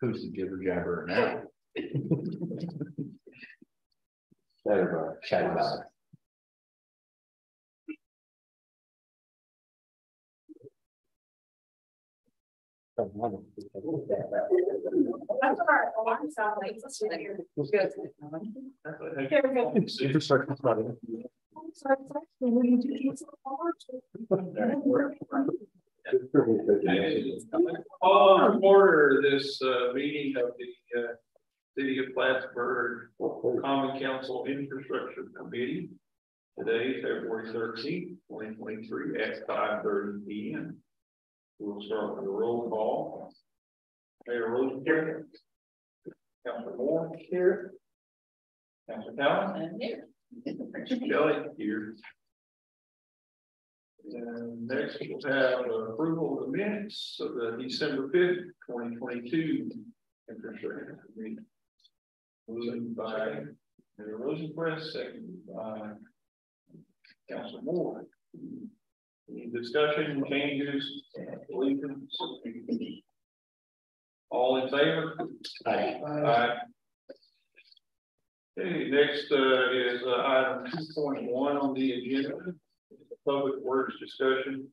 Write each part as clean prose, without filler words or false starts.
Who's the jibber jabber now? Better chat about it. That's all right. Alarm sound like let's see that here. Infrastructure project. Call to order this meeting of the City of Plattsburgh Common Council Infrastructure Committee. Today, February 13th, 2023 at 5:30 p.m. We'll start with a roll call. Mayor Rosen here. Councilor Moore here. Councilor Callen here. Kelly here. And next we'll have approval of the minutes of the December 5th, 2022 infrastructure meeting. Moved by Mayor Rosenquist, seconded by Councilor Moore. Any discussion, changes, deletions? All in favor? Aye. Aye. Okay, next is item 2.1 on the agenda. Public Works discussion,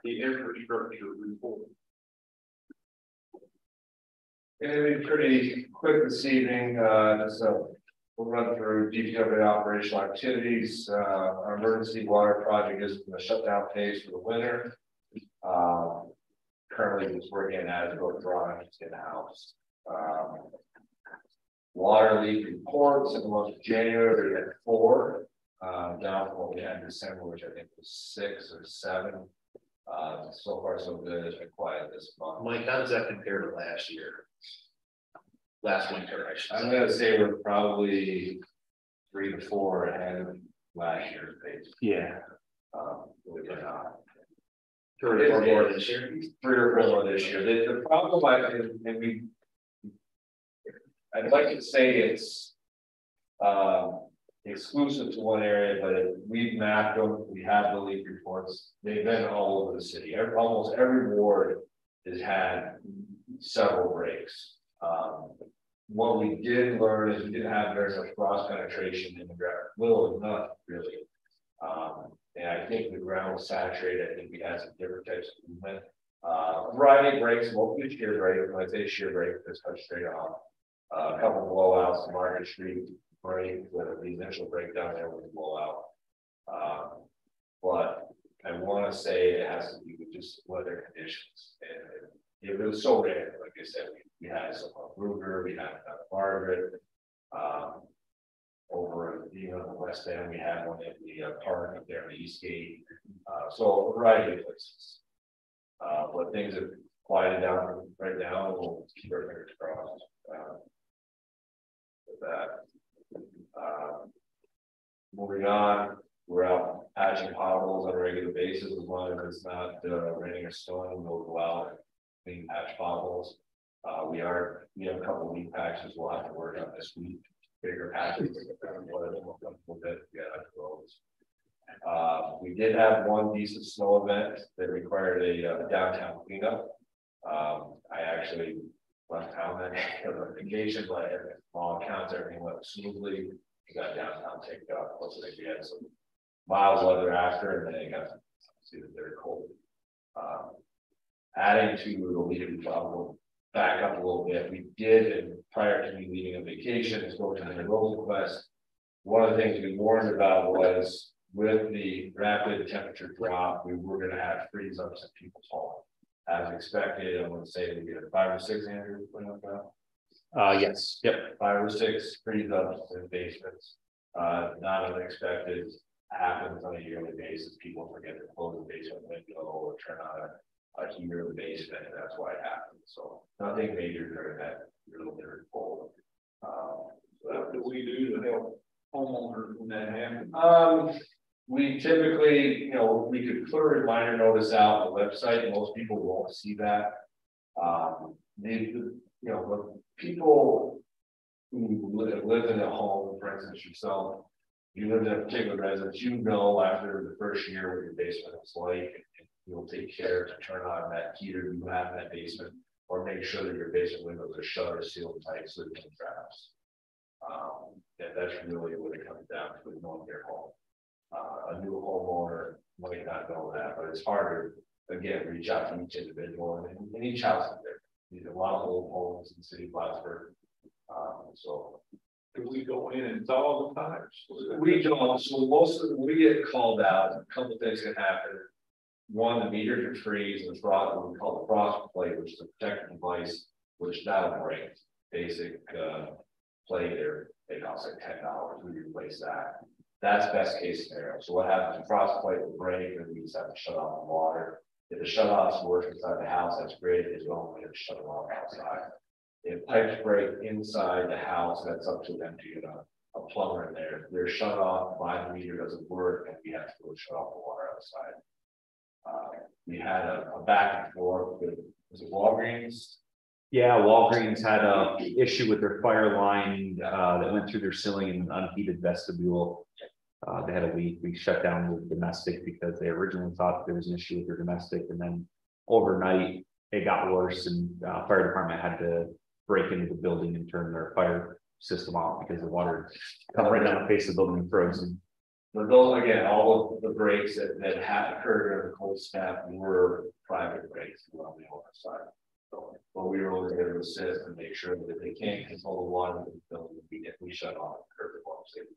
the infrastructure report. It'll be pretty quick this evening. So we'll run through DPW operational activities. Our emergency water project is in the shutdown phase for the winter. Currently, just working as both drawings in house. Water leak reports in the month of January, we had 4. Down from what we had in December, which I think was 6 or 7. So far, so good. It's been quiet this month. Mike, how does that compare to last year? Last winter, I should say. I'm going to say we're probably 3 to 4 ahead of last year's pace. Yeah. Believe it or not. 3 or 4 more this year. 3 or 4 more this year. The problem I think, and I'd like to say it's exclusive to one area, but we've mapped them. We have the leak reports. They've been all over the city. Almost every ward has had several breaks. What we did learn is we didn't have very much frost penetration in the ground. Little or none, really. And I think the ground was saturated. I think we had some different types of movement. Variety of breaks, mostly shear break. When I say shear break, it's cut straight off. A couple of blowouts, Market Street break, the initial breakdown there was a blowout. But I want to say it has to do with just weather conditions. And it was so rare, like I said, we had some on Ruger, we had Margaret. Over even on the west end, we had one at the park up there in the East Gate. So a variety of places. But things have quieted down right now. We'll keep our fingers crossed with that. Moving on, we're out patching potholes on a regular basis as long as it's not raining or snowing. We'll go out and clean patch potholes. We have a couple of week patches we'll have to work on this week. Bigger patches, we did have one decent snow event that required a downtown cleanup. I actually left town then for vacation, but at all accounts, everything went smoothly. We got downtown taken up. Plus, we had some mild weather after, and then it got very cold. Adding to the lead problem. Back up a little bit. We did, and prior to me leaving on vacation, spoke to the Rosenquist. One of the things we warned about was with the rapid temperature drop, we were going to have freeze ups in people's homes. As expected, I'm going to say we get 5 or 6, Andrew. Yes. Yep. 5 or 6 freeze ups in basements. Not unexpected. Happens on a yearly basis. People forget to close the basement window or turn on a heater in the basement, and that's why it happens. So nothing major during that little bit of cold. What do we do to help homeowners when that happens? We typically, we could put a reminder notice out on the website. Most people won't see that. People who live in a home, for instance, yourself, you live in a particular residence, you know after the first year what your basement is like, and you'll take care to turn on that heater you have in that basement, or make sure that your basement windows are shut or sealed tight so there's no traps. And that's really what it comes down to with knowing your home. A new homeowner might not know that, but it's harder, again, reach out to each individual, and each house is there. There's a lot of old homes in the city of Plattsburgh. So Do we go in and thaw the pipes? we don't, so most of we get called out, a couple of things can happen. One, the meter can freeze, and frost, what we call the frost plate, which is a protective device, which that'll break. Basic plate there, it costs like $10, we replace that. That's best case scenario. So what happens, the frost plate will break, and we just have to shut off the water. If the shut offs work inside the house, that's great. If you don't, we have to shut them off outside. If pipes break inside the house, that's up to them to get a plumber in there. If they're shut off by the meter, doesn't work, and we have to go shut off the water outside. We had a back and forth with, was it Walgreens? Yeah, Walgreens had a issue with their fire line that went through their ceiling in an unheated vestibule. They had a leak. We shut down the domestic because they originally thought there was an issue with their domestic, and then overnight it got worse, and fire department had to break into the building and turn their fire system off because the water come right down the face of the building and frozen. But those, again, all of the breaks that had occurred during the cold snap were private breaks on the owner side. So, but we were always there to assist and make sure that if they can't control the water in the building, we shut off the curb water safety.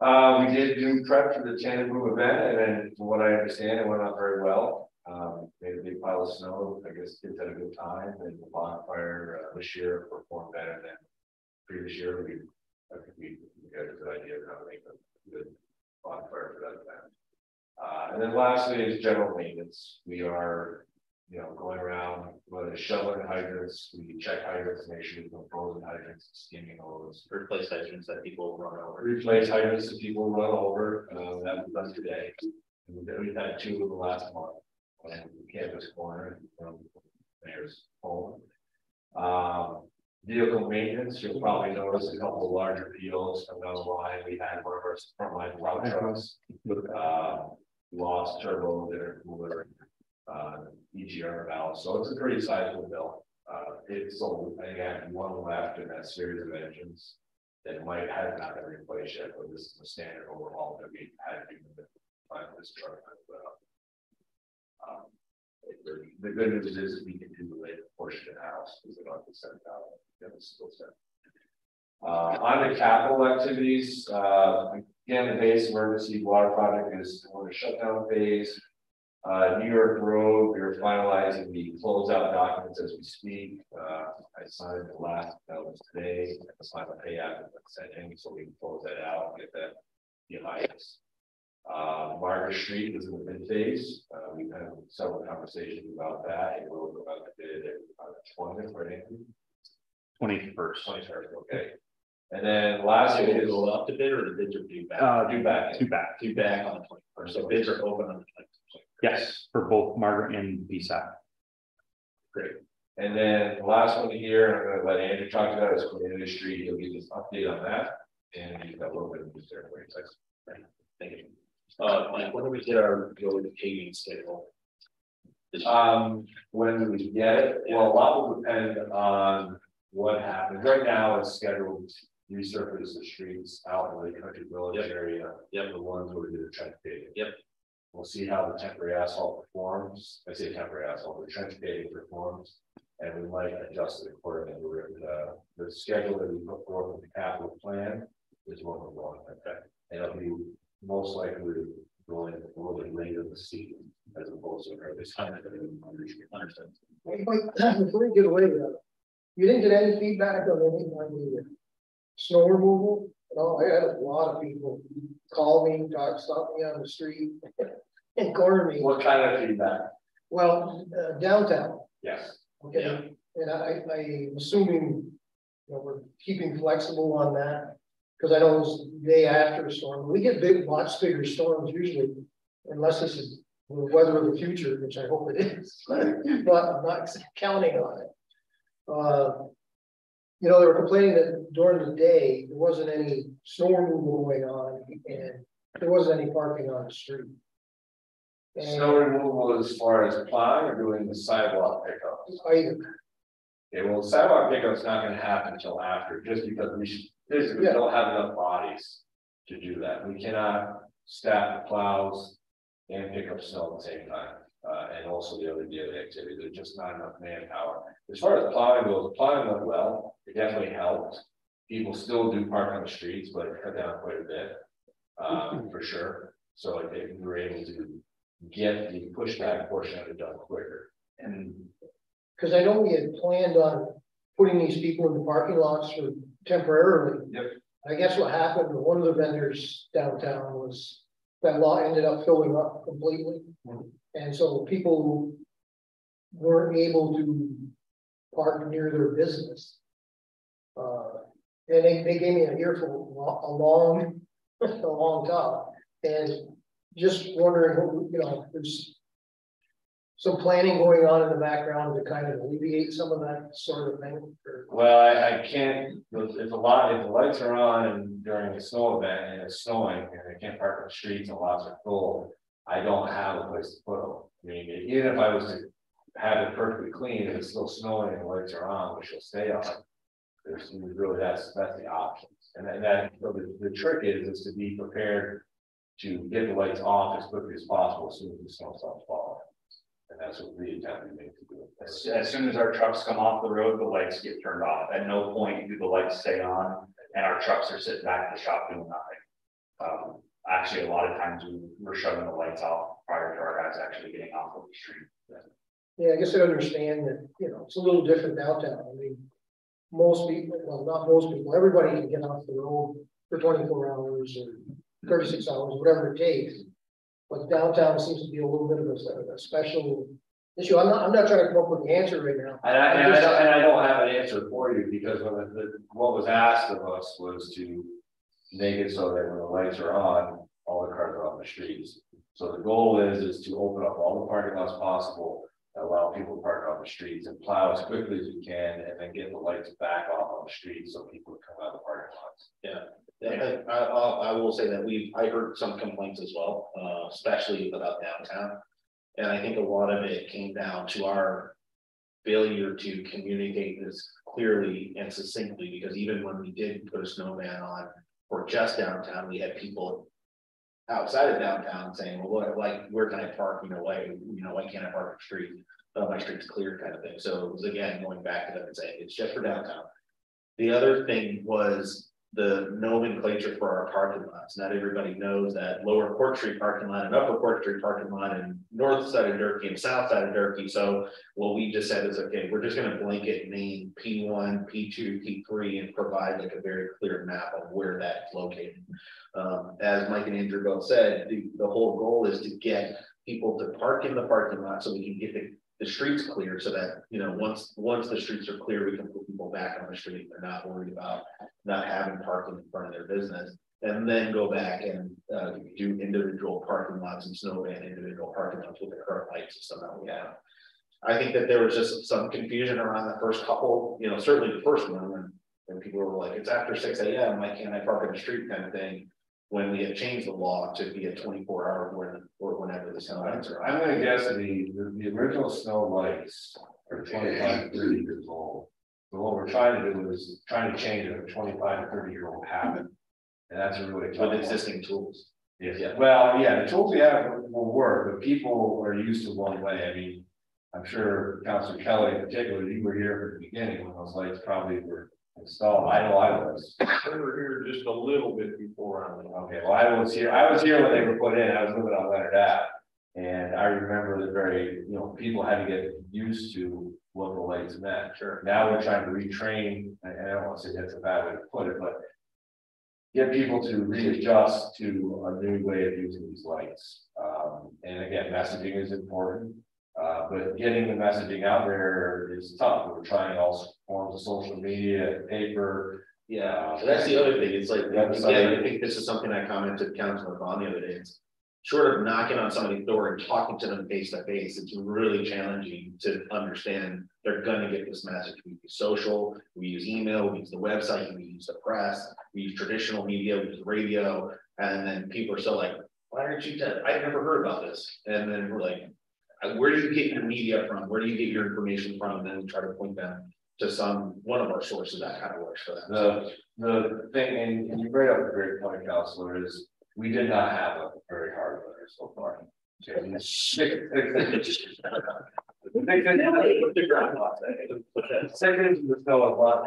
We did do prep for the Tandem Boom event, and then from what I understand, it went out very well. Made a big pile of snow. I guess kids had a good time, and the bonfire this year performed better than previous year. I think we got a good idea of how to make a good bonfire for that event. And then lastly is general maintenance. We are, going around shoveling hydrants. We check hydrants, make sure there's no frozen hydrants, steaming hose. Replace hydrants that people run over. Replace hydrants that people run over. That was done today. We've had 2 in the last month. And campus corner from mayor's home. Vehicle maintenance, you'll probably notice a couple of larger POs coming down the line. We had one of our frontline route trucks lost turbo, intercooler, EGR valve. So it's a pretty sizable bill. It's sold, again, one left in that series of engines that might have not been replaced yet, but this is a standard overhaul that we had to do with this truck as well. The good news is we can do the later portion of the house because they don't have to send out the skill set. On the capital activities, again, the base emergency water project is in the shutdown phase. New York Road, we are finalizing the closeout documents as we speak. I signed the last, that was today. I signed the pay app and sending so we can close that out and get that behind us. Margaret Street is in the mid phase. We've had several conversations about that, and we'll go about the bid on the 20th, right? 21st. Okay. And then lastly, Will it go up to bid, or the bids are due back? due back. Due back on the 21st. So bids are open on the 21st. Yes, for both Margaret and BSAC. Great. And then the last one here, I'm going to let Andrew talk about is Community Street. He'll give us an update on that, and he's got a little bit of news there for you. Thank you. Mike, when do we get our road paving schedule? When do we get it? Well, a lot will depend on what happens. Right now, it's scheduled to resurface the streets out in the country village area. Yep. The ones where we do the trench paving. Yep. We'll see how the temporary asphalt performs. I say temporary asphalt, the trench paving performs, and we might adjust it accordingly. The schedule that we put forth in the capital plan is what we're going with. Okay. And it'll be most likely going a little bit later in the season as opposed to early summer. Before you get away with it, you didn't get any feedback on anything on the snow removal? No, I had a lot of people call me, stop me on the street and corner me. What kind of feedback? Well, downtown. Yes. Okay. Yeah. And I'm assuming we're keeping flexible on that because I know it's the day after a storm. We get lots bigger storms usually, unless this is the weather of the future, which I hope it is, but I'm not counting on it. you know, they were complaining that during the day, there wasn't any snow removal going on and there wasn't any parking on the street. Snow removal as far as plowing or doing the sidewalk pickups? Either. Okay, well, sidewalk pickup's not gonna happen until after, just because we physically Yeah. don't have enough bodies to do that. We cannot staff the plows and pick up snow at the same time. And also the other daily activity, there's just not enough manpower. As far as plowing goes, plowing went well, it definitely helped. People still do park on the streets, but it cut down quite a bit, for sure. So I think we were able to get the pushback portion of it done quicker. And Because I know we had planned on putting these people in the parking lots for temporarily. Yep. I guess what happened, one of the vendors downtown was, that lot ended up filling up completely. And so people weren't able to park near their business. And they gave me an earful a long time. And just wondering, you know, there's some planning going on in the background to kind of alleviate some of that sort of thing. well, I can't, if the lights are on and during a snow event and it's snowing and I can't park on the streets and lots are full, I don't have a place to put them. I mean, even if I was to have it perfectly clean, if it's still snowing and the lights are on, which will stay on. There's really, that's the options. And that so the trick is to be prepared to get the lights off as quickly as possible as soon as the snow stops falling. And that's what we attempt to make to do. As soon as our trucks come off the road, the lights get turned off. At no point do the lights stay on and our trucks are sitting back in the shop doing nothing. Actually, a lot of times we're shutting the lights off prior to our guys actually getting off of the street. Yeah, I guess I understand that, you know, it's a little different downtown. I mean, most people, well, not most people, everybody can get off the road for 24 hours or 36 hours, whatever it takes. But downtown seems to be a little bit of a special issue. I'm not trying to come up with the answer right now. And I don't have an answer for you because when what was asked of us was to make it so that when the lights are on, all the cars are on the streets. So the goal is to open up all the parking lots possible, allow people to park on the streets and plow as quickly as we can, and then get the lights back off on the streets so people can come out of the parking lots. Yeah, I will say that I heard some complaints as well, especially about downtown. And I think a lot of it came down to our failure to communicate this clearly and succinctly, because even when we did put a snowman on for just downtown, we had people outside of downtown saying, well, what, like, where can I park? Why can't I park on the street? My street's clear kind of thing. So it was, again, going back to them and saying, it's just for downtown. The other thing was the nomenclature for our parking lots. Not everybody knows that Lower Court Street parking lot and Upper Court Street parking lot and north side of Durkee and south side of Durkee. So what we just said is, okay, we're just going to blanket name P1, P2, P3 and provide like a very clear map of where that's located. As Mike and Andrew both said, the whole goal is to get people to park in the parking lot so we can get the streets clear, so that, you know, once the streets are clear, we can put people back on the street. They're not worried about not having parking in front of their business, and then go back and do individual parking lots and snowman individual parking lots with the current light system that we have. I think that there was just some confusion around the first couple, you know, certainly the first one, when people were like, it's after 6 a.m. why can't I park in the street kind of thing, when we had changed the law to be a 24-hour or whenever the snow lights are on. I'm going to guess that the original snow lights are 25 to 30 years old. But what we're trying to do is trying to change a 25 to 30-year-old habit. And that's a really tough With existing tools. Yeah. Well, yeah, the tools we have will work, but people are used to one way. I mean, I'm sure Councilor Kelly in particular, you were here from the beginning when those lights probably were installed. I know I was. We were here just a little bit before. Okay, well, I was here when they were put in. I was living on Leonard Ave. And I remember people had to get used to what the lights meant. Sure. Now we're trying to retrain, and I don't want to say that's a bad way to put it, but get people to readjust to a new way of using these lights. And again, messaging is important, but getting the messaging out there is tough. We're trying all forms of social media, paper. Yeah, so that's the other thing. It's like, again, I think this is something I commented to Councilor Vaughn the other day. short of knocking on somebody's door and talking to them face to face, it's really challenging to understand they're gonna get this message. We use social, we use email, we use the website, we use the press, we use traditional media, we use radio, and then people are still like, why aren't you dead? I never heard about this. And then we're like, where do you get your media from? Where do you get your information from? And then we try to point them to one of our sources that kind of works for them. The thing, and you bring up a great point, Counselor, is we did not have a very hard winter so far. Second into the snow,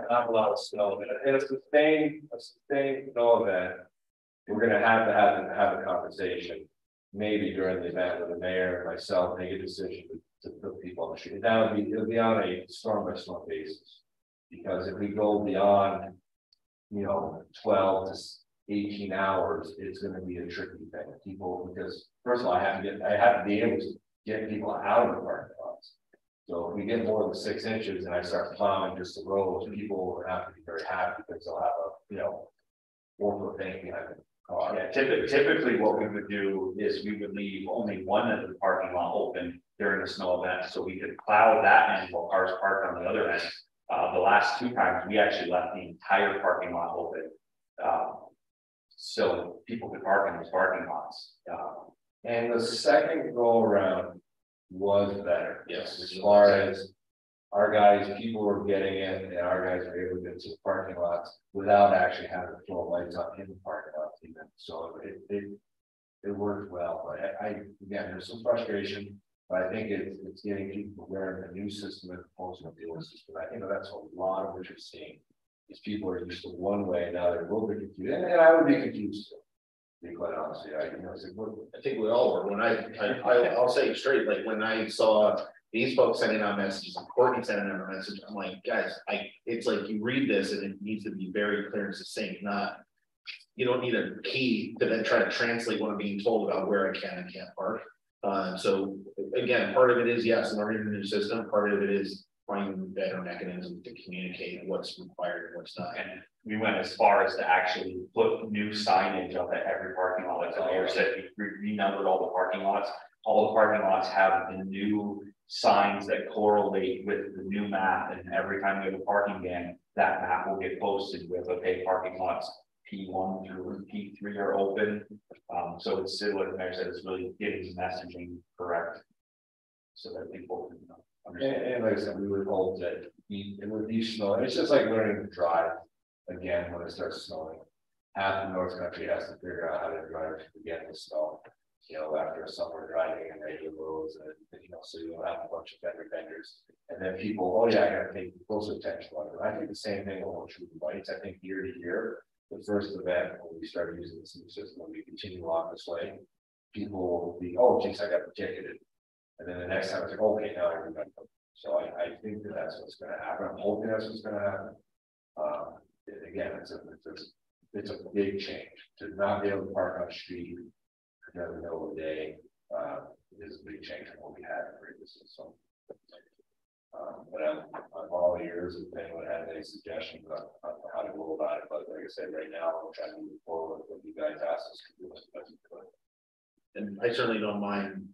not a lot of snow, and a sustained snow event. We're gonna have to have a conversation, maybe during the event with the mayor and myself, make a decision to put people on the street. Now it'll be on a storm by storm basis. Because if we go beyond, 12 to 18 hours, it's gonna be a tricky thing. Because first of all, I have to be able to get people out of the parking lots. So if we get more than 6 inches and I start plowing just the roads, people will have to be very happy because they'll have a, 4-foot bank behind them. Yeah, typically what we would do is we would leave only one end of the parking lot open during the snow event, so we could plow that end while cars parked on the other end. The last 2 times, we actually left the entire parking lot open. So people could park in those parking lots. And the second go around was better. Yes. As far as our guys, people were getting it, and our guys were able to get to the parking lots without actually having to throw lights up in the parking lots even. So it worked well. But again, there's some frustration, but I think it's getting people aware of the new system as opposed to the old system. I think that's a lot of what you're seeing. Is people are used to one way, now they're a little bit confused, and I would be confused too. To be quite honestly, I think we all were. When I'll say straight, like when I saw these folks sending out messages and Courtney sending out a message, I'm like, guys, it's like you read this and it needs to be very clear and succinct. You don't need a key to then try to translate what I'm being told about where I can and can't park. So again, part of it is yes, learning the new system. Part of it is finding better mechanisms to communicate what's required and what's not. And we went as far as to actually put new signage up at every parking lot. Like the mayor said, we renumbered all the parking lots. All the parking lots have the new signs that correlate with the new map, and every time we have a parking ban, that map will get posted with, okay, parking lots P1 through P3 are open. So it's still, like the mayor said, it's really getting the messaging correct so that people can understand. And like I said, we were told that it would be snow. It's just like learning to drive again when it starts snowing. Half the North Country has to figure out how to drive to get the snow. After summer driving and regular roads, and so you'll have a bunch of vendors, and then people, oh yeah, I gotta pay closer attention to it. I think the same thing will hold true with lights. I think year to year, the first event when we started using this new system, when we continue on this way, people will be, oh geez, I got ticketed, and then the next time it's like, okay, now everybody. So I think that's what's going to happen. I'm hoping that's what's going to happen. Again, it's a big change to not be able to park on the street. In the middle of the day is a big change from what we had previously. So, but I'm all ears if anyone has any suggestions on how to go about it. But like I said, right now, we're trying to move forward with what you guys asked us to do as best we could. And I certainly don't mind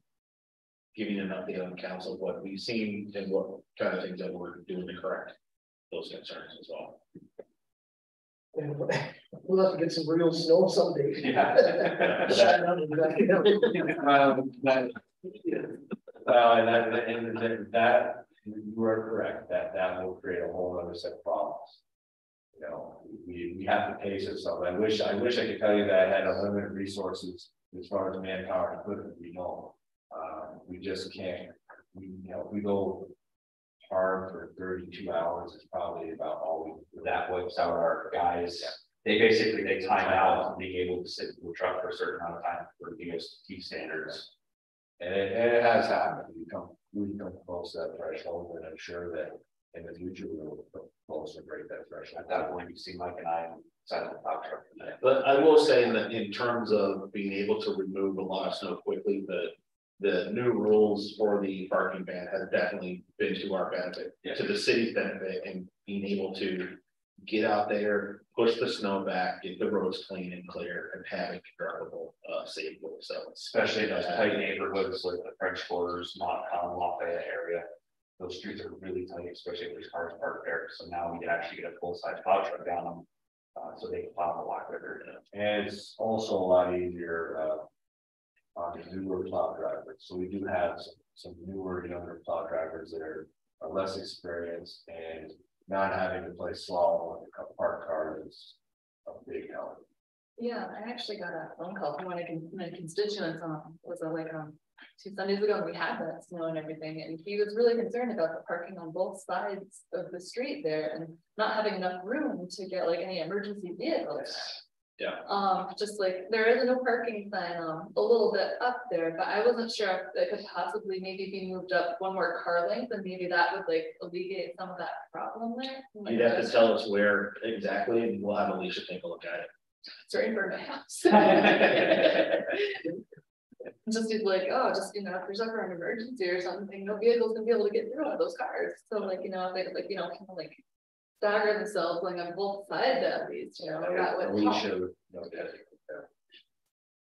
giving an update on council of what we've seen and what kind of things that we're doing to correct those concerns as well. And we'll have to get some real snow someday. Yeah. And that you are correct. That will create a whole other set of problems. We have to pace ourselves. I wish I could tell you that I had unlimited resources as far as manpower and equipment. We just can't. We go hard for 32 hours is probably about all that wipes out our guys. They basically time out on being able to sit in the truck for a certain amount of time for DOT standards. And it has happened. We come close to that threshold, and I'm sure that in the future we'll closer break that threshold. At that point, you see Mike and I side of the plow truck. But I will say that in terms of being able to remove a lot of snow quickly, the new rules for the parking ban has definitely been to our benefit, to the city's benefit, and being able to get out there, push the snow back, get the roads clean and clear, and have it drivable safely. so. Especially in those tight neighborhoods like the French Quarters, Montcalm, Lafayette area. Those streets are really tight, especially if there's cars parked there. So now we can actually get a full-size plow truck down them. So they can plow a lot quicker. And it's also a lot easier, on the newer plow drivers. So we do have some newer, younger plow drivers that are less experienced, and not having to play slalom with a parked car is a big help. Yeah, I actually got a phone call from one of my constituents was like 2 Sundays ago, and we had that snow and everything, and he was really concerned about the parking on both sides of the street there and not having enough room to get like any emergency vehicles. Yeah. Just like there is a no parking sign a little bit up there, but I wasn't sure if it could possibly maybe be moved up one more car length, and maybe that would like alleviate some of that problem there. You'd have to tell us where exactly, and we'll have Alicia take a look at it. It's right in front of my house. Just be like, oh, just, if there's ever an emergency or something, no vehicle's gonna be able to get through one of those cars. So like, if they could like, kind of like stagger themselves like on both sides at least, that would help.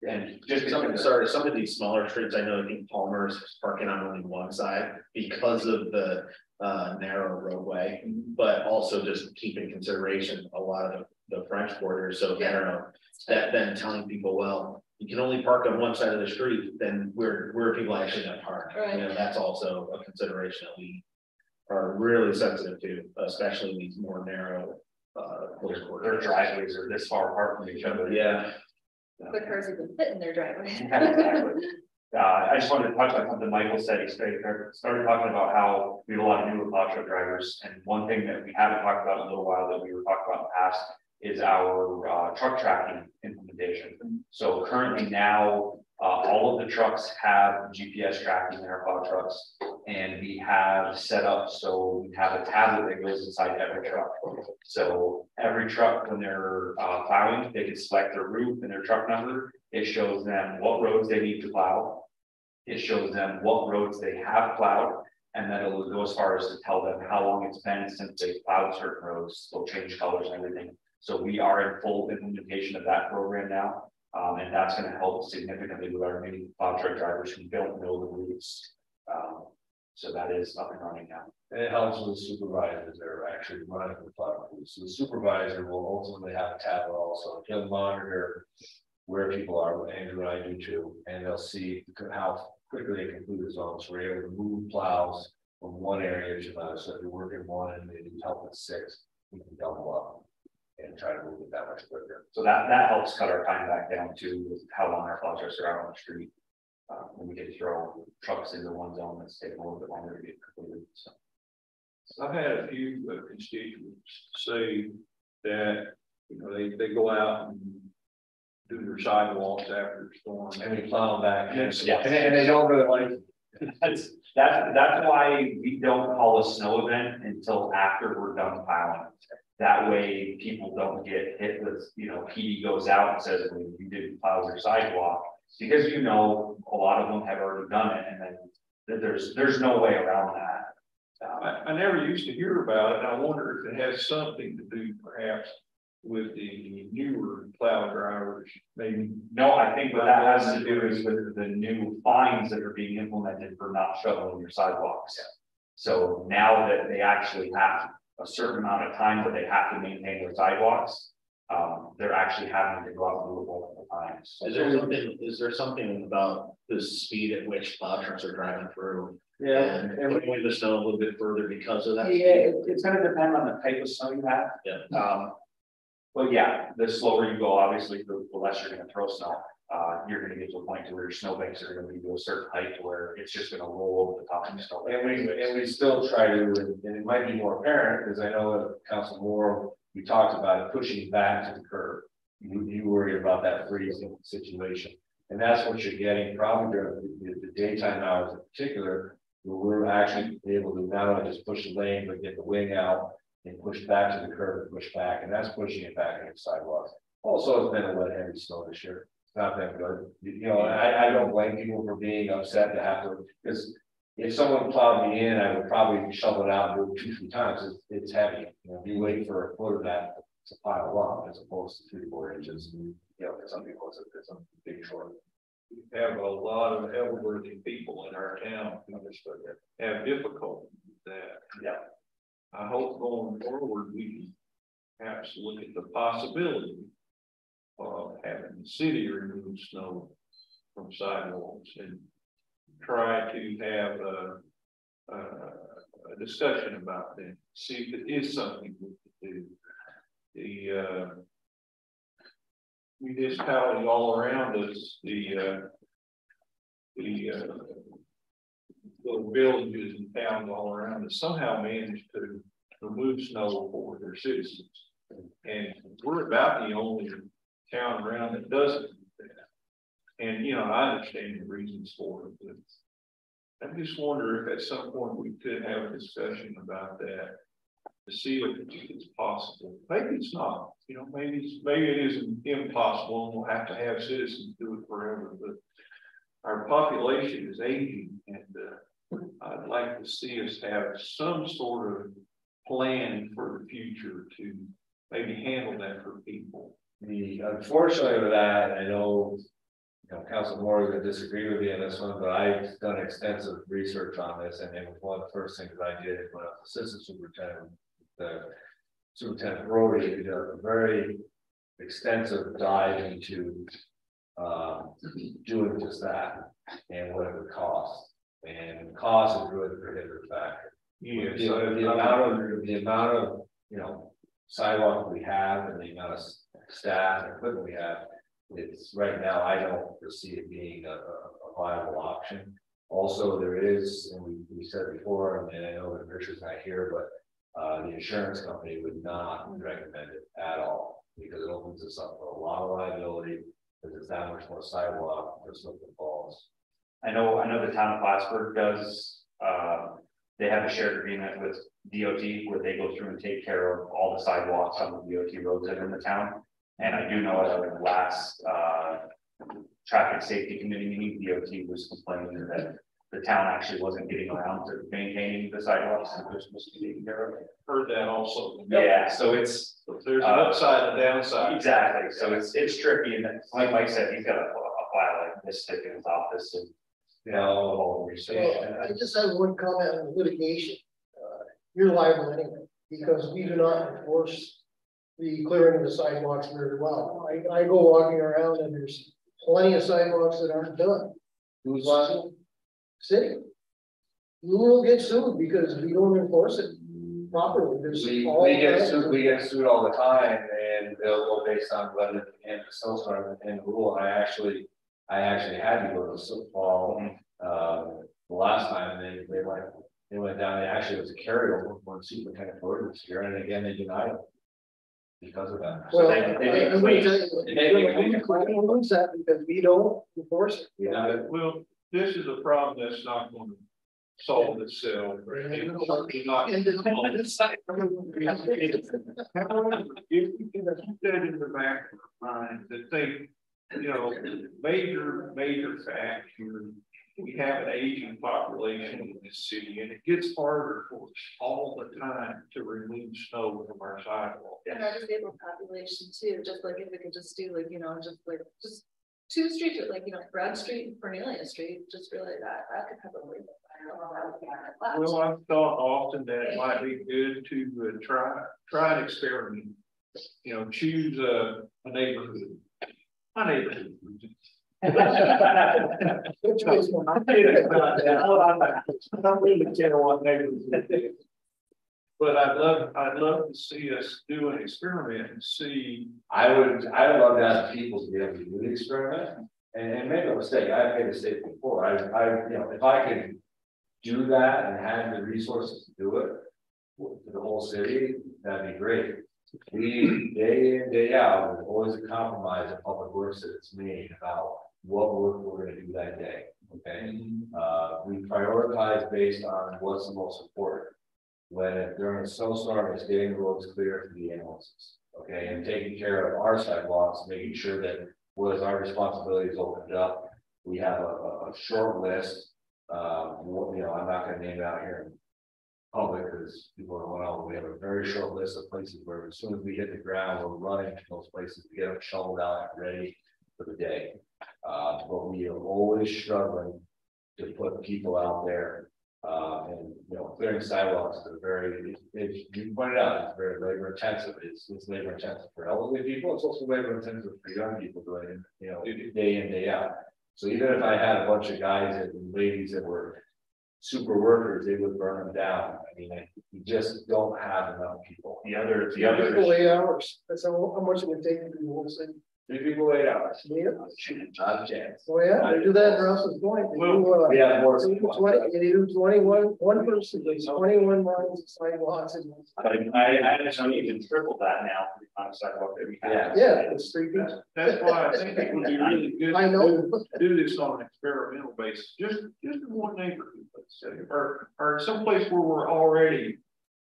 And Just some of these smaller streets, I know, I think Palmer's parking on only one side because of the narrow roadway, but also just keep in consideration a lot of the French Quarters so narrow, that then telling people, well, you can only park on one side of the street, then where are people actually gonna park? Right. That's also a consideration that we are really sensitive to, especially in these more narrow close Their quarters. driveways are this far apart from each other. Yeah. The cars even fit in their driveway. Exactly. I just wanted to touch on something Michael said. He started talking about how we have a lot of newer plow truck drivers, and one thing that we haven't talked about in a little while that we were talking about in the past is our truck tracking implementation. So currently now, all of the trucks have GPS tracking in our plow trucks, and we have set up so we have a tablet that goes inside every truck. So every truck, when they're plowing, they can select their route and their truck number. It shows them what roads they need to plow. It shows them what roads they have plowed, and then it'll go as far as to tell them how long it's been since they plowed certain roads. They'll change colors and everything. So we are in full implementation of that program now. And that's going to help significantly with our many plow truck drivers who don't know the routes. So that is up and running now. And it helps with the supervisors that are actually running the plow crews. So the supervisor will ultimately have a tablet also. He'll monitor where people are, Andrew and I do too, and they'll see how quickly they complete the zones. We're able to move plows from one area to another. So if you're working one and they need help with 6, we can double up and try to move it that much quicker. So that helps cut our time back down to how long our plow trucks are out on the street. When we can throw trucks into one zone that's taking a little bit longer to get completed. So I've had a few constituents say that, they go out and do their sidewalks after the storm. And we plow them back. Yes. And they don't really like it. That's why we don't call a snow event until after we're done plowing. That way people don't get hit with, PD goes out and says, well, you didn't plow your sidewalk, because a lot of them have already done it, and then there's no way around that. I never used to hear about it, and I wonder if it has something to do perhaps with the newer plow drivers, maybe. No, I think what that has to do is with the new fines that are being implemented for not shoveling your sidewalks. So now that they actually have a certain amount of time that they have to maintain their sidewalks, they're actually having to go out and do it multiple times. Is there something about the speed at which plow trucks are driving through? Yeah. And moving the snow a little bit further because of that? Yeah, it's going to depend on the type of snow you have. Yeah. Well, yeah, the slower you go, obviously, the less you're going to throw snow. You're going to get to a point to where your snowbanks are going to be to a certain height where it's just going to roll over the top of the snow. And we still try to, and it might be more apparent, because I know that Council Moore, we talked about it, pushing back to the curb. You worry about that freezing situation. And that's what you're getting probably during the daytime hours in particular, where we're actually able to not only just push the lane, but get the wing out and push back to the curb and push back. And that's pushing it back into the sidewalks. Also, it's been a wet, heavy snow this year. It's not that good. I don't blame people for being upset to have to, because if someone plowed me in, I would probably shovel it out and do it 2-3 times. It's heavy. You wait for a foot of that to pile up as opposed to 3-4 inches. For some people, it's a big short. we have a lot of elderly people in our town who have difficulty with that. Yeah. I hope going forward, we can perhaps look at the possibility of having the city remove snow from sidewalks and try to have a discussion about that, see if it is something we could do. The municipalities all around us, the little villages and towns all around us somehow managed to remove snow for their citizens. And we're about the only town around that doesn't do that. And, you know, I understand the reasons for it, but I just wonder if at some point we could have a discussion about that to see if it's possible. Maybe it's not, you know, maybe it isn't impossible and we'll have to have citizens do it forever, but our population is aging and I'd like to see us have some sort of plan for the future to maybe handle that for people. Unfortunately with that, I know, you know, Council Moore is going to disagree with me on this one, but I've done extensive research on this, and it was one of the first things I did when I was assistant superintendent. The Superintendent Brody did a very extensive dive into doing just that and what it would cost. And cost is really the prohibitive factor. Yeah, the amount of you know sidewalk we have and the amount of staff and equipment we have, it's right now I don't foresee it being a viable option. Also, there is, and we said before, and I know that Richard's not here, but the insurance company would not recommend it at all because it opens us up for a lot of liability because it's that much more sidewalk for slip and falls. I know the town of Plattsburgh does, they have a shared agreement with DOT where they go through and take care of all the sidewalks on the DOT roads that are in the town. And I do know at the last traffic safety committee meeting, DOT was complaining that the town actually wasn't getting around to maintaining the sidewalks and they're supposed to be taking care of it. Heard that also. Yeah, so it's There's an upside and downside. exactly. So it's tricky, and like Mike said, he's got a file like this stick in his office, and you know all the research. Well, I just have one comment on litigation. You're liable anyway, because we do not enforce the clearing of the sidewalks very well. I go walking around and there's plenty of sidewalks that aren't done. Who's liable? City. You will get sued because we don't enforce it properly. We get sued all the time, and they'll go based on whether and the snowstorm and the rule. And I actually had to go to the football the last time, and they went down. They actually was a carryover when Superintendent Gordon was here, and again they denied it because of that. Well, they because we don't enforce it. Yeah. Well, this is a problem that's not going to solve itself. It's certainly not. If you can keep that in the back of your mind, to think, you know, major fact here, we have an aging population in this city, and it gets harder for us all the time to remove snow from our sidewalks. And our disabled population too, just like if we could just do like, you know, just two streets, like, you know, Broad Street and Cornelia Street, just really that could have a way. Well, I've thought often that it might be good to try an experiment. You know, choose a neighborhood. My neighborhood. I don't really care what neighborhood. But I'd love to see us do an experiment and see. I would love to ask people to be able to do the experiment and make a mistake. I've made a mistake before. You know, if I can do that and have the resources to do it for the whole city, that'd be great. We day in, day out, there's always a compromise in public works that it's made about what work we're going to do that day. Okay. We prioritize based on what's the most important. When during a snowstorm, it's getting the roads clear for the ambulances, okay, and taking care of our sidewalks, making sure that was our responsibilities opened up. We have a short list. You know, I'm not going to name it out here in public because people don't know. We have a very short list of places where as soon as we hit the ground, we're running to those places to get them shoveled out and ready for the day. But we are always struggling to put people out there. And, you know, clearing sidewalks is very, you pointed out, it's very labor intensive. It's labor intensive for elderly people. It's also labor intensive for young people doing it, you know, day in, day out. So even if I had a bunch of guys and ladies that were super workers, they would burn them down. I mean, you just don't have enough people. The other. People 8 hours, that's how much it would take to do the whole thing. 3 people 8 hours. Yeah. Not a chance. Oh, yeah, they do that in Russell's Point. They do, We have more. they do 21, one person does 21 miles of sidewalks and. I don't even triple that now for the kind of sidewalk that we have. Yeah, it's 3 people. That's why I think it would be really good. I know. to Do this on an experimental basis, just in one neighborhood, let's say, or someplace where we're already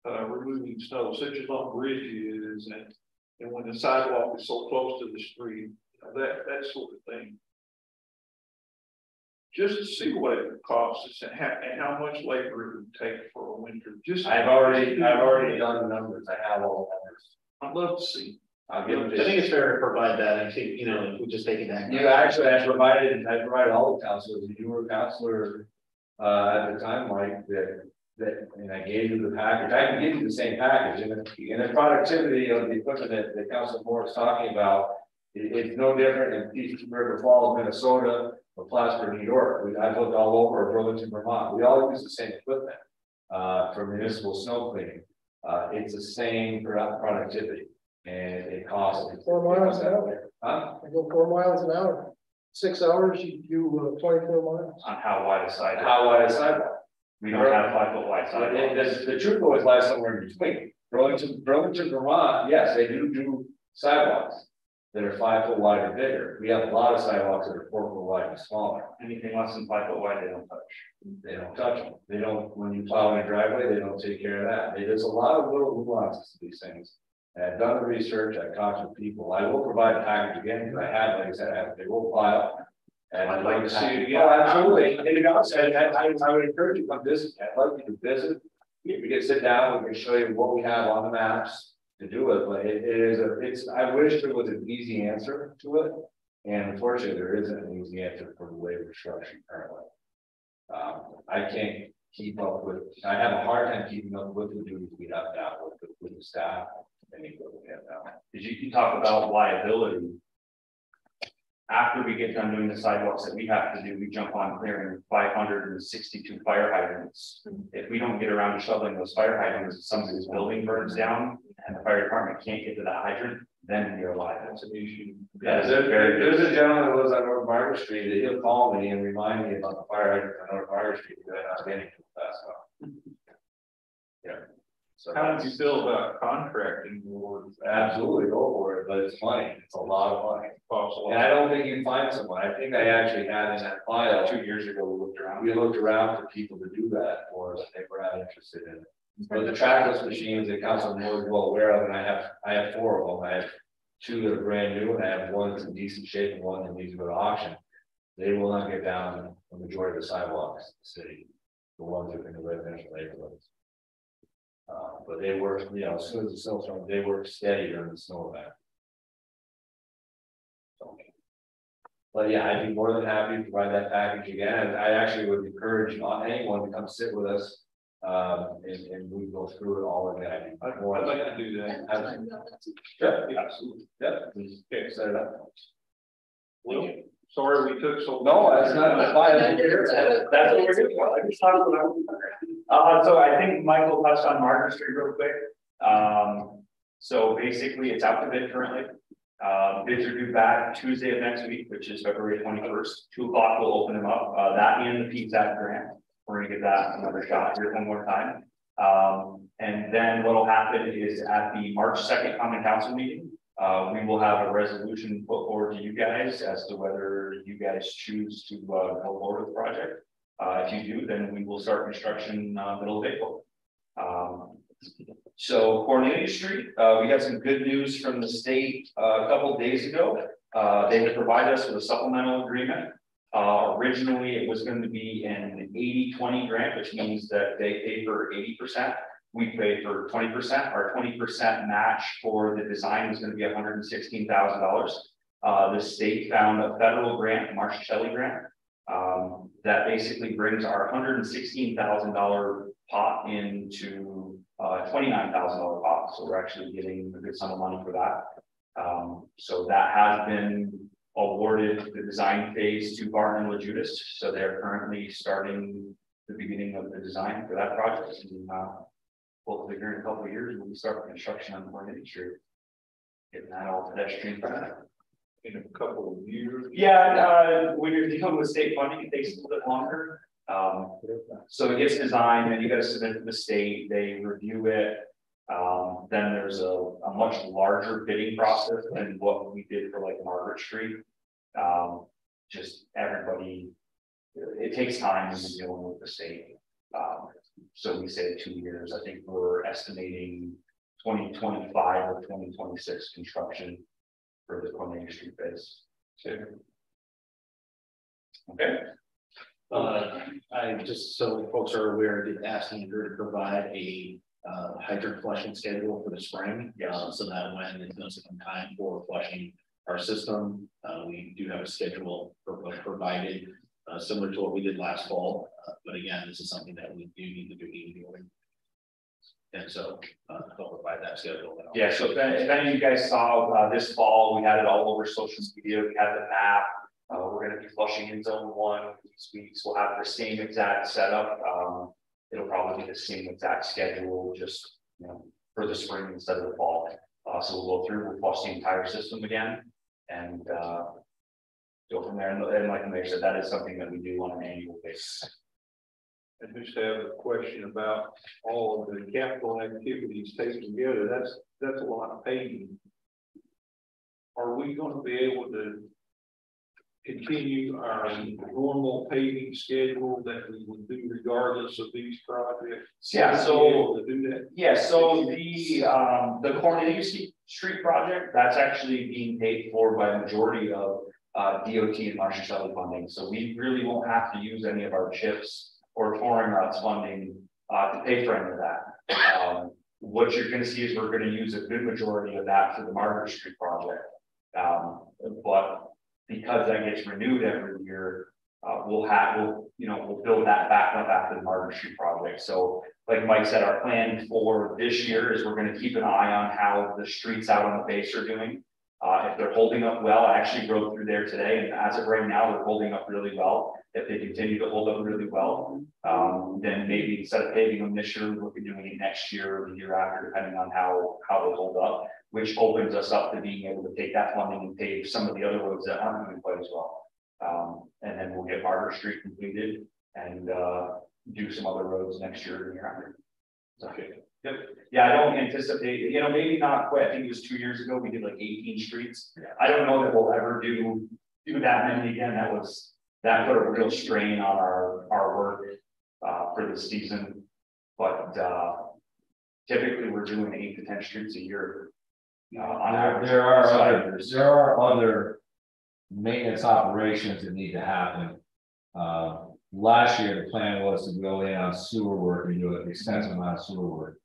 removing snow, such as on bridges and when the sidewalk is so close to the street, you know, that sort of thing. Just to see what it costs us and how much labor it would take for a winter. Just I've already done the numbers. I have all the numbers. I'd love to see. I'll give them I think it's fair to provide that and see, you know, if we just take it back. you. Actually, I provided all the counselors. You were a counselor at the time, Mike, that, and I gave you the package. I can give you the same package, and the productivity of the equipment that Councilor Moore is talking about, it's no different in Peace River Falls, Minnesota, or Plattsburgh, New York. I've looked all over Burlington, Vermont. We all use the same equipment for municipal snow cleaning. It's the same productivity, and it costs 4 miles an hour. Huh? I go 4 miles an hour. 6 hours, you do 24 miles. On how wide a sidewalk? How wide a sidewalk? We don't have 5 foot wide sidewalks. The truth always lies somewhere in between. Burlington, Vermont, yes, they do sidewalks that are 5 foot wide or bigger. We have a lot of sidewalks that are 4 foot wide and smaller. Anything less than 5 foot wide, they don't touch. They don't touch them. They don't, when you plow in a driveway, they don't take care of that. There's a lot of little nuances to these things. And I've done the research, I've talked to people. I will provide a package again, because I have, like I said, I have a big old file. And I'd like to see it again. Oh, absolutely. And I would encourage you to come visit. I'd like you to visit. We can sit down, we can show you what we have on the maps to do it, but I wish there was an easy answer to it. And unfortunately, there isn't an easy answer for the labor structure currently. I can't keep up with, I have a hard time keeping up with the duties we have now with the staff and what we have now. Did you talk about liability? After we get done doing the sidewalks that we have to do, we jump on clearing 562 fire hydrants. If we don't get around to shoveling those fire hydrants, somebody's building burns down and the fire department can't get to that hydrant, then you're liable. That's an issue. Yeah, there's a gentleman that lives on North Margaret Street that he'll call me and remind me about the fire hydrant on North Margaret Street that I'm not getting too fast enough. Yeah. So How do you feel about contracting awards? absolutely go for it, but it's money. It's a lot of money. Costs a lot. And I don't think you can find someone. I think I actually had in that file 2 years ago, we looked around for people to do that for us. They were not interested in it. But the trackless machines that Council Moore is well aware of, and I have 4 of them. I have 2 that are brand new, and I have 1 that's in decent shape and 1 that needs to go to auction. They will not get down the majority of the sidewalks in the city, the ones that are in the residential neighborhoods. But they work, you know, as soon as the snowstorm, they work steady during the snow event. So, but yeah, I'd be more than happy to provide that package again. I actually would encourage anyone to come sit with us. And we go through it all again. I'd like to do that. Yeah, Absolutely. yeah. Okay, set it up. Well, sorry we took so. No, that's not, that's fine. That's what we're doing. I just talked about. So I think Michael touched on Margaret Street real quick. So basically it's out to bid currently. Bids are due back Tuesday of next week, which is February 21st. 2 o'clock we'll open them up. That and the PSAT grant. We're gonna give that another shot here one more time. And then what will happen is at the March 2nd Common Council meeting, we will have a resolution put forward to you guys as to whether you guys choose to go forward with the project. If you do, then we will start construction middle of April. So Cornelius Street, we got some good news from the state a couple of days ago. They have provided us with a supplemental agreement. Originally, it was going to be an 80-20 grant, which means that they pay for 80%. We pay for 20%. Our 20% match for the design is going to be $116,000. The state found a federal grant, Marcia Shelley grant, that basically brings our $116,000 pot into $29,000 pot. So we're actually getting a good sum of money for that. So that has been awarded the design phase to Barton and LaJudas. So they're currently starting the beginning of the design for that project. And hopefully here in a couple of years, we'll start construction on the Morgan Street. Getting that all pedestrian. In a couple of years. Yeah, when you're dealing with state funding, it takes a little bit longer. So it gets designed, and you got to submit to the state, they review it. Then there's a much larger bidding process than what we did for like Margaret Street. Just everybody, it takes time when you're dealing with the state. So we say 2 years. I think we're estimating 2025 or 2026 construction for the Cornelia Street base. Okay. I just, so folks are aware, did ask Andrew to provide a hydrant flushing schedule for the spring. So that when it does come time for flushing our system, we do have a schedule provided, similar to what we did last fall. But again, this is something that we do need to do annually. And so they'll provide that schedule. Yeah, so if any of you guys saw this fall, we had it all over social media. We had the map. We're going to be flushing in zone 1 these weeks. We'll have the same exact setup. It'll probably be the same exact schedule, just for the spring instead of the fall. So we'll go through, we'll flush the entire system again, and go from there. And like Mayor said, that is something that we do on an annual basis. I just have a question about all of the capital activities taken together. That's a lot of paving. Are we going to be able to continue our normal paving schedule that we would do regardless of these projects? Yeah, so to do that. Yeah, so the Cornelia Street project, that's actually being paid for by a majority of DOT and Marcia Shelley funding. So we really won't have to use any of our CHIPS or touring routes funding to pay for any of that. What you're going to see is we're going to use a good majority of that for the Margaret Street project. But because that gets renewed every year, we'll build that back up after the Margaret Street project. So like Mike said, our plan for this year is we're going to keep an eye on how the streets out on the base are doing. If they're holding up well, I actually rode through there today, and as of right now, they're holding up really well. If they continue to hold up really well, then maybe instead of paving them this year, we'll be doing it next year or the year after, depending on how they hold up, which opens us up to being able to take that funding and pave some of the other roads that aren't doing quite as well. And then we'll get Margaret Street completed and do some other roads next year or the year after. Okay. Yep. Yeah, I don't anticipate, maybe not quite. I think it was 2 years ago, we did like 18 streets. I don't know that we'll ever do that many again. That put a real strain on our work for the season. But typically we're doing 8 to 10 streets a year. On average. There are other maintenance operations that need to happen. Last year, the plan was to go in on sewer work and do an extensive amount of sewer work.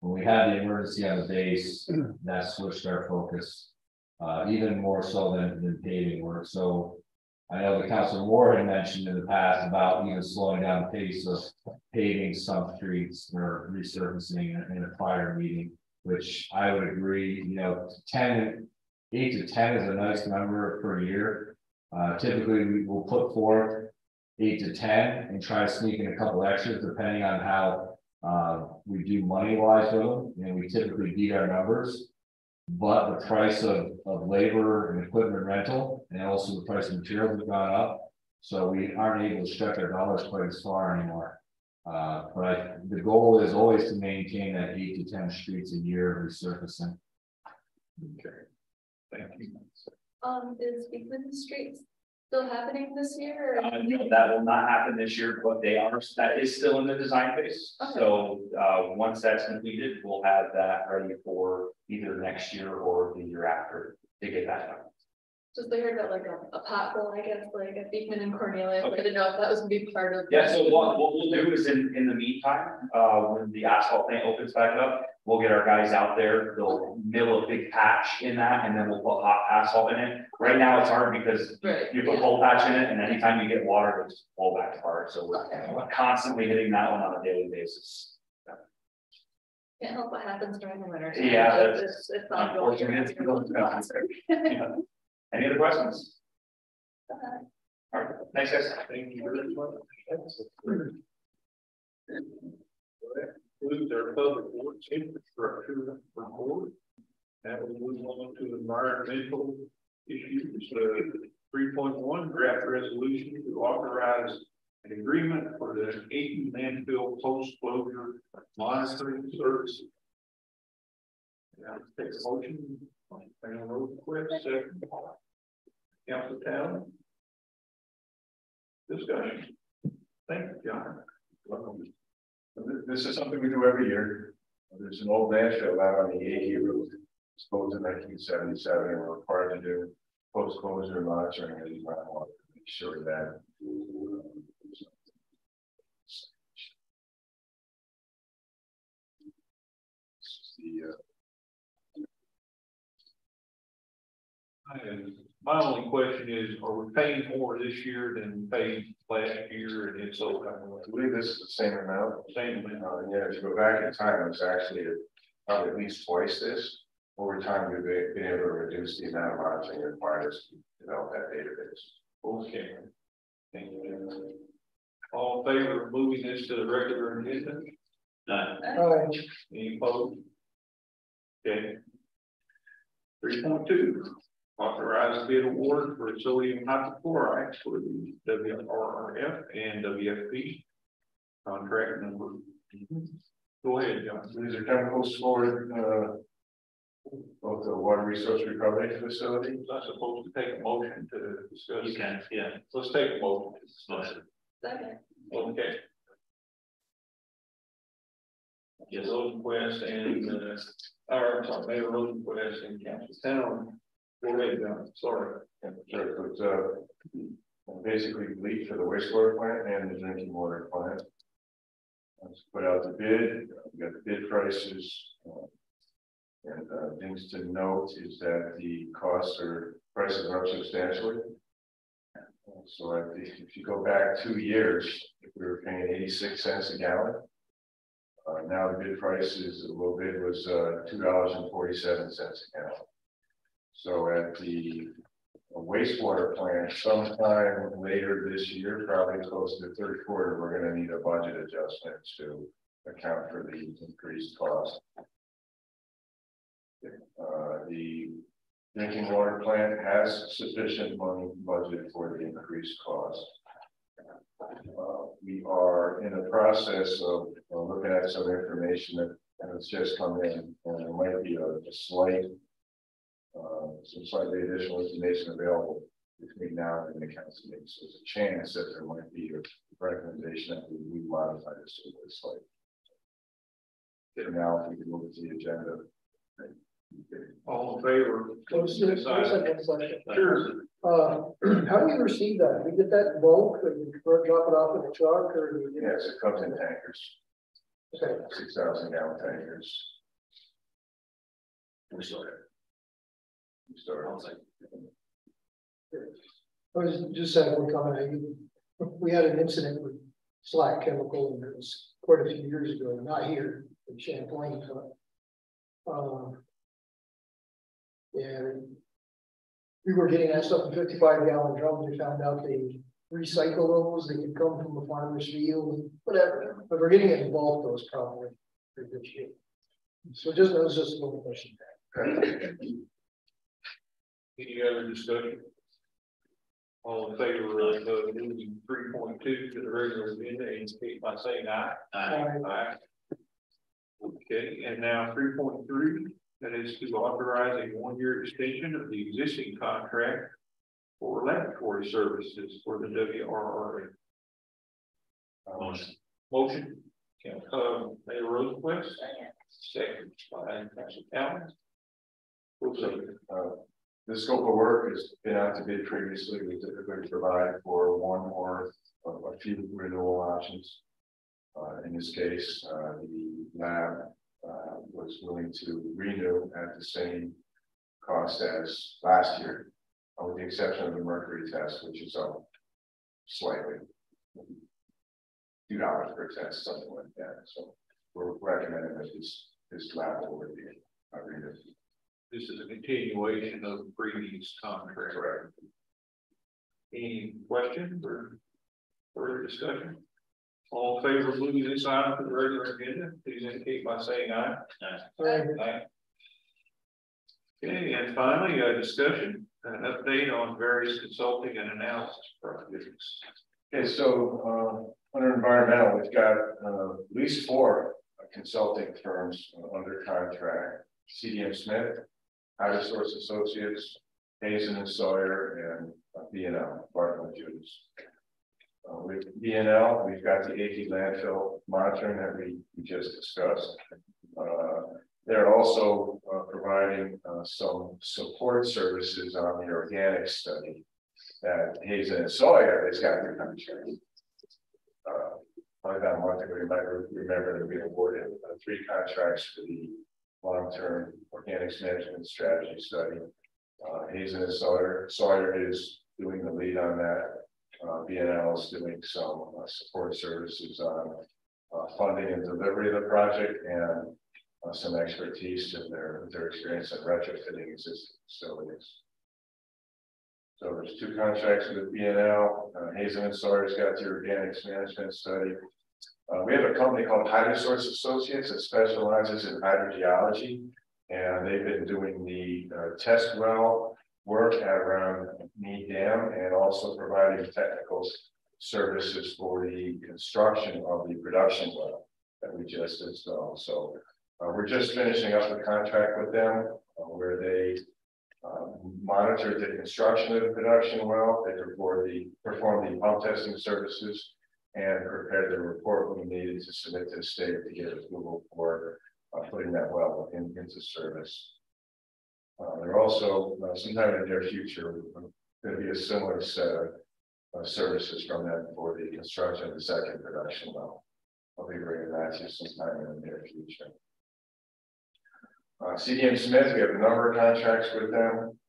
When we had the emergency on the base, that switched our focus even more so than paving work. So I know the Councilor Moore had mentioned in the past about even slowing down the pace of paving some streets or resurfacing in a prior meeting, which I would agree, 8 to 10 is a nice number per year. Typically we will put forth 8 to 10 and try to sneak in a couple extras depending on how we do money wise with them. We typically beat our numbers, but the price of labor and equipment rental and also the price of materials have gone up. So we aren't able to stretch our dollars quite as far anymore. But the goal is always to maintain that 8 to 10 streets a year resurfacing. Okay, thank you. Is Beekman Street still happening this year? No, that will not happen this year, but that is still in the design phase. Okay. So once that's completed, we'll have that ready for either next year or the year after to get that done. Just I heard about like a pothole, I guess, like at Beekman and Cornelia. Okay. I didn't know if that was gonna be part of. Yeah, so what we'll do is in the meantime, when the asphalt plant opens back up, we'll get our guys out there, they'll mill a big patch in that, and then we'll put hot asphalt in it. Right now, it's hard because Right, you put yeah. cold patch in it, and anytime you get water, it's pull back apart, so we're constantly hitting that one on a daily basis. Can't help what happens during the winter. Yeah, It's not going. unfortunately, Yeah. Any other questions? All right, thanks, guys. Thank you very much. Includes our public works infrastructure report. That will move on to environmental issues. 3.1 draft resolution to authorize an agreement for the Aiken landfill post-closure monitoring service. Now, take a motion. Final road request, second. Council Town. Discussion. Thank you, John. Welcome. This is something we do every year. There's an old landfill out on the Yankee Road. It's closed in 1977, and we're required to do post-closure monitoring of these groundwater to make sure that My only question is, are we paying more this year than we paid last year? And it's so I believe this is the same amount. same amount. Yeah, if you go back in time, it's actually probably at least twice this. Over time, we've been able to reduce the amount of monitoring required to develop that database. Okay. Thank you. All in favor of moving this to the regular agenda? Alright, Any opposed? Okay. 3.2, authorize bid award for sodium hypochlorite for the WRRF and WFP contract number. Go ahead, John. These are chemicals for both the water resource recovery facility. Was I supposed to take a motion to discuss? You can, yeah. Let's take a motion. Second. Okay. Yes, Rosenquist and, or, sorry, Mayor Rosenquist and Council Town. Go ahead, John, sorry. Yeah, sure, but basically bleach for the wastewater plant and the drinking water plant. Let's put out the bid. We got the bid prices. And things to note is that the prices are up substantially. So if you go back 2 years, if we were paying 86 cents a gallon, now the bid price is, the low bid was $2.47 a gallon. So at the wastewater plant, sometime later this year, probably close to the third quarter, we're going to need a budget adjustment to account for the increased cost. The drinking water plant has sufficient money budgeted for the increased cost. We are in the process of looking at some information that has just come in, and there might be some slightly additional information available between now and the council meeting. So there's a chance that there might be a recommendation that we modify this a little slightly. Now, if we can move to the agenda. All in favor? Sure. how do we receive that? We get that in bulk, and we drop it off in the truck, or? Do we get Yes, it comes in tankers, Okay, 6,000 gallon tankers. We started. We start. I was just saying, one comment. We had an incident with Slack Chemical, and it was quite a few years ago, not here in Champlain, but yeah, we were getting that stuff in 55-gallon drums. We found out they recycle those. They can come from a farmer's field, whatever. But we're getting it in bulk, those probably pretty good shape. So that was just a little question there. Any other discussion? All in favor of moving 3.2 to the regular agenda, indicate by saying aye. Aye. Okay, and now 3.3, that is to authorize a 1-year extension of the existing contract for laboratory services for the WRRA. Motion. Mayor Rosenquist. Second by Council Calvin. The scope of work has been out to bid previously. We typically provide for one or a few renewal options. In this case, the lab was willing to renew at the same cost as last year, with the exception of the mercury test, which is up slightly. $2 per test, something like that. So we're recommending that this level would be renewed. This is a continuation of the previous contract. Correct. Any questions or further discussion? All in favor of moving this item to the regular agenda, please indicate by saying aye. Aye. Okay, and finally, a discussion, an update on various consulting and analysis projects. Okay, so under environmental, we've got at least 4 consulting firms under contract: CDM Smith, Hydro Source Associates, Hazen and Sawyer, and B&L, Barton & Judas. With B&L, we've got the AP landfill monitoring that we just discussed. They're also providing some support services on the organic study that Hazen and Sawyer has got their contract. Probably about a month ago, you might remember that we awarded 3 contracts for the long-term organics management strategy study. Hazen and Sawyer is doing the lead on that. B&L is doing some support services on funding and delivery of the project, and some expertise in their experience in retrofitting existing facilities. So there's 2 contracts with B&L. Hazen and Sawyer's got the organics management study. We have a company called Hydro Source Associates that specializes in hydrogeology, and they've been doing the test well work at around Mead Dam, and also providing technical services for the construction of the production well that we just installed. So we're just finishing up the contract with them, where they monitored the construction of the production well. They performed the pump testing services and prepared the report we needed to submit to the state to get approval for putting that well into service. They're also, sometime in the near future, going to be a similar set of services from them for the construction of the second production well. I'll be bringing that to you sometime in the near future. CDM Smith, we have a number of contracts with them.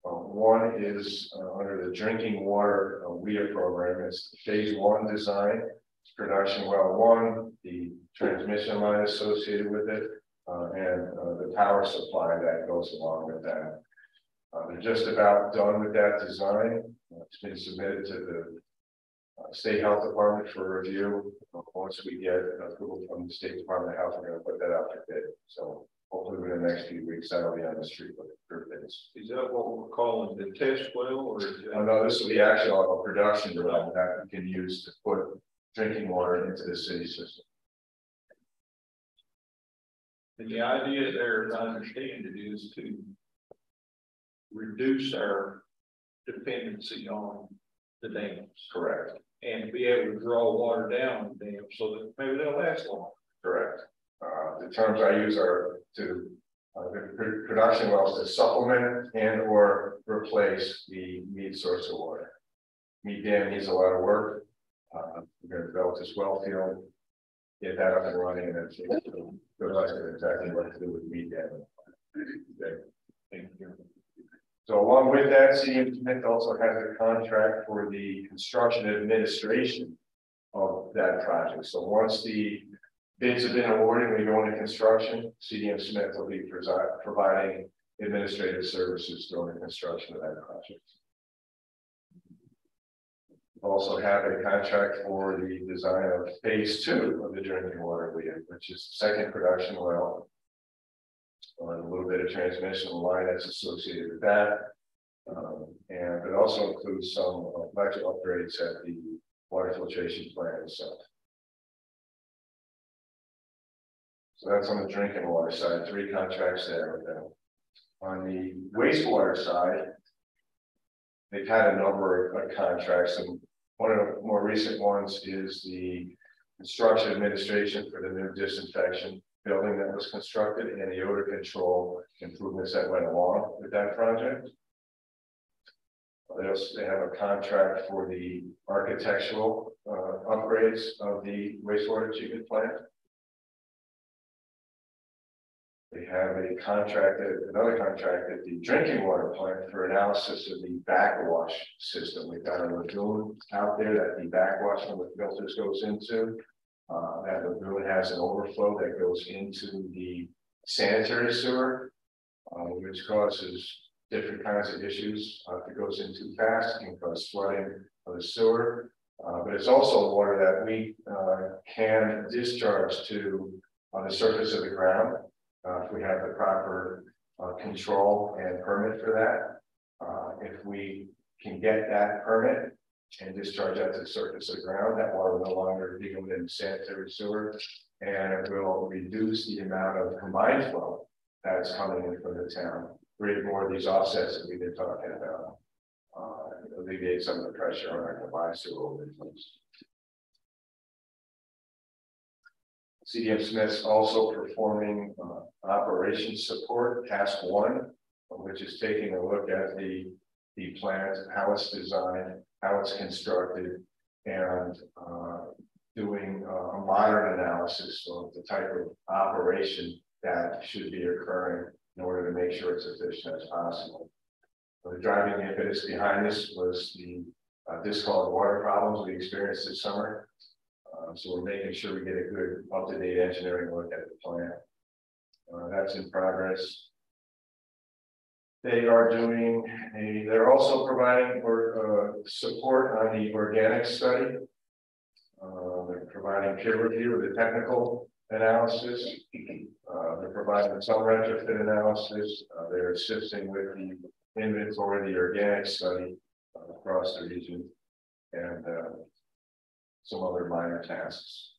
One is under the drinking water WIA program. It's the phase 1 design, it's production well 1, the transmission line associated with it, and the power supply that goes along with that. They're just about done with that design. It's been submitted to the State Health Department for review. Once we get approval from the State Department of Health, we're going to put that out to bid. So hopefully within the next few weeks, that'll be on the street for bids. Is that what we're calling the test well, or is that... No, this will be actually a production well that we can use to put drinking water into the city system. And the idea there, as I understand it, is to reduce our dependency on the dams. Correct. And be able to draw water down the dams so that maybe they'll last long. Correct. The terms I use are to the production wells to supplement and or replace the Mead source of water. Mead Dam needs a lot of work. We're going to develop this well field, get that up and running, and then realize exactly what to do with Mead Dam. Okay. Thank you. So along with that, CDM Smith also has a contract for the construction administration of that project. So once the bids have been awarded and we go into construction, CDM Smith will be providing administrative services during the construction of that project. Also have a contract for the design of phase 2 of the drinking water WIA, which is the second production well. And a little bit of transmission line that's associated with that. And it also includes some electrical upgrades at the water filtration plant itself. So that's on the drinking water side, 3 contracts there with them. On the wastewater side, they've had a number of contracts, and one of the more recent ones is the construction administration for the new disinfection building that was constructed and the odor control improvements that went along with that project. They have a contract for the architectural upgrades of the wastewater treatment plant. They have another contract at the drinking water plant for analysis of the backwash system. We've got a lagoon out there that the backwash from the filters goes into. That lagoon has an overflow that goes into the sanitary sewer, which causes different kinds of issues. If it goes in too fast, it can cause flooding of the sewer. But it's also water that we can discharge to on the surface of the ground if we have the proper control and permit for that. If we can get that permit and discharge that to the surface of the ground, that water will no longer be going into sanitary sewer, and it will reduce the amount of combined flow that's coming in from the town. Create more of these offsets that we've been talking about. Alleviate some of the pressure on our combined sewer overflows. CDM Smith's also performing operations support task 1, which is taking a look at the plant, how it's designed, how it's constructed, and doing a modern analysis of the type of operation that should be occurring in order to make sure it's efficient as possible. The driving impetus behind this was the discolored water problems we experienced this summer. So we're making sure we get a good up-to-date engineering look at the plant. That's in progress. They're also providing support on the organic study. They're providing peer review of the technical analysis. They're providing some retrofit analysis. They're assisting with the inventory, the organic study across the region, and some other minor tasks.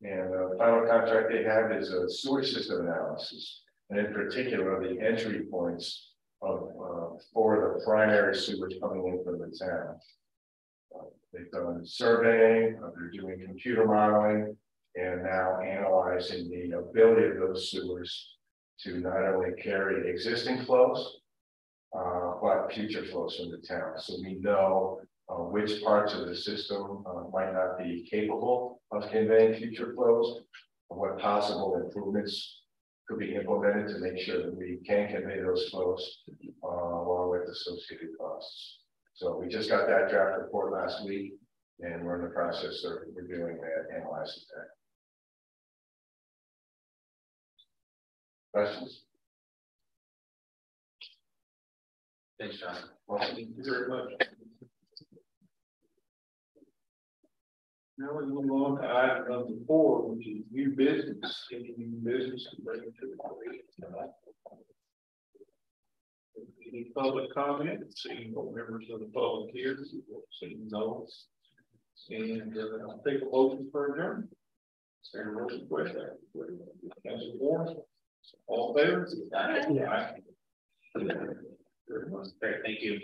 And the final contract they have is a sewer system analysis, and in particular, the entry points for the primary sewage coming in from the town. They've done surveying, they're doing computer modeling, and now analyzing the ability of those sewers to not only carry existing flows, but future flows from the town. So we know which parts of the system might not be capable of conveying future flows, and what possible improvements could be implemented to make sure that we can convey those flows along with associated costs. So we just got that draft report last week, and we're in the process of reviewing that, analyzing that. Questions? Thanks, John. Well, thank you very much. Now we move on to item number 4, which is new business. Any new business to bring to the commission tonight? Any public comment? Seeing no members of the public here, seeing no. And I'll take a motion for adjournment. Sarah Wilson, question. Council Warren, all in favor? Aye. Very much. Great, thank you.